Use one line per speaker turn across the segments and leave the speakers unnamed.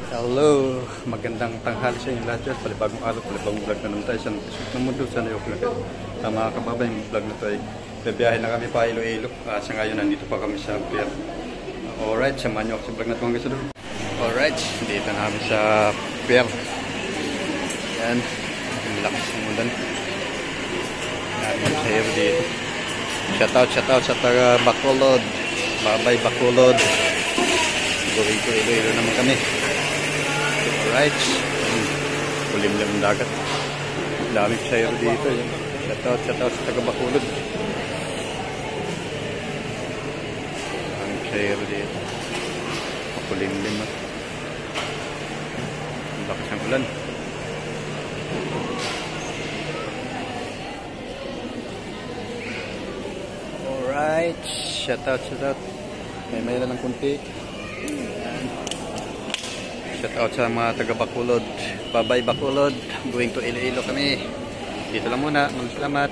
Hello, magandang tanghali sa inyo lahat dyan. Palibagong araw, palibagong vlog na naman tayo sa Nagkasuk ng Mundo. Sana yung vlog. Mga kababayan, yung vlog na ito ay bibiyahe na kami pa Iloilo. Sa ngayon, nandito pa kami sa pier. Alright, samahan nyo ako sa vlog na ito hanggang sa doon. Alright, dito na kami sa pier. Yan, malakas ng ulan. Namin sa hero dito. Shoutout sa taga Bacolod. Bye-bye Bacolod. Going to Iloilo naman kami. Alright, kulimlim ng dagat. Daming sayro dito. Shoutout sa taga Bacolod. Daming sayro dito. Kulimlim. Ang lakas ng ulan. Alright, shoutout. May lang ng kunti. Shoutout sa mga taga Bacolod. Bye-bye Bacolod. Going to Iloilo kami. Dito lang muna. Maraming salamat.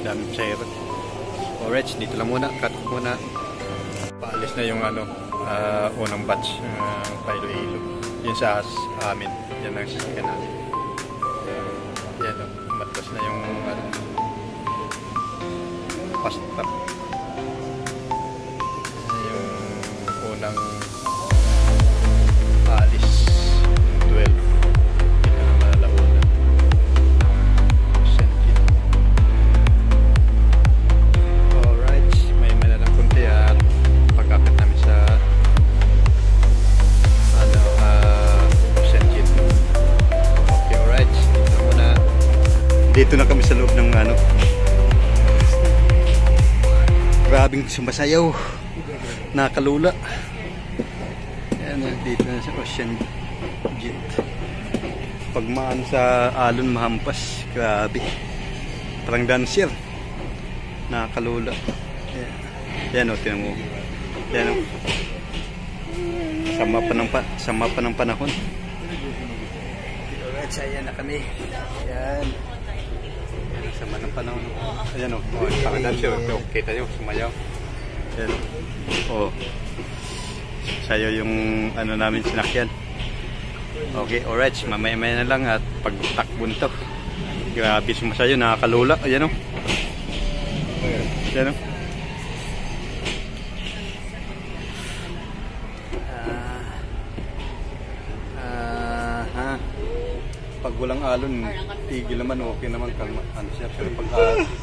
Daming sayro. Alright, dito lang muna. Cut ko muna. Paalis na yung unang batch pa Iloilo. Yun sa amin. Yan ang sasakyan namin. Yan o. Matras na yung fast trap. Yung unang paalis. 12. Dito na malalauna. Dito na kami sa loob ng grabing sumasayaw, nakalula. Ayan, dito na sa Ocean Jet. Pagmaan sa alon mahampas, grabe, parang dancer, nakalula. Yan o, tinan mo. Yan o, sama pa ng panahon. Alright, ayan na kami. Ayan, sama ng panahon. Ayan o, parang dancer. Kita nyo, sumayaw. Ayan o, sayo yung namin sinakyan. Okay, alright, mamaya na lang at pagtakbo nito. Grabe sumasayo, nakakalula. Ayan o. Ayan o. Pag walang alon, tigil naman, okay naman, kalma, siya. Pero pag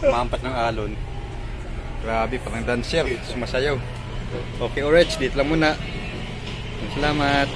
mahampas ng alon, grabe, parang dancer, sumasayaw. Okay, alright, dito lang muna. Salamat.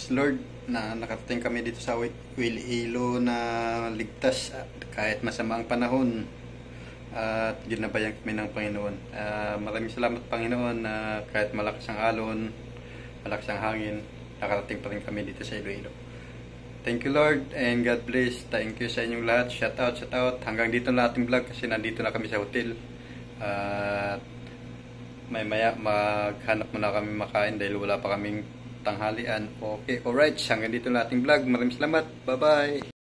Thanks Lord na nakarating kami dito sa Iloilo na ligtas at kahit masama ang panahon at ginabayan kami ng Panginoon. Maraming salamat Panginoon na kahit malakas ang alon, malakas ang hangin, nakarating pa rin kami dito sa Iloilo. Thank you Lord and God bless. Thank you sa inyong lahat. Shout out. Hanggang dito na ating vlog kasi nandito na kami sa hotel. At maya maghanap muna kami makain dahil wala pa kaming tanghalian. Okay, alright. Hanggang dito na ating vlog. Maraming salamat. Bye-bye.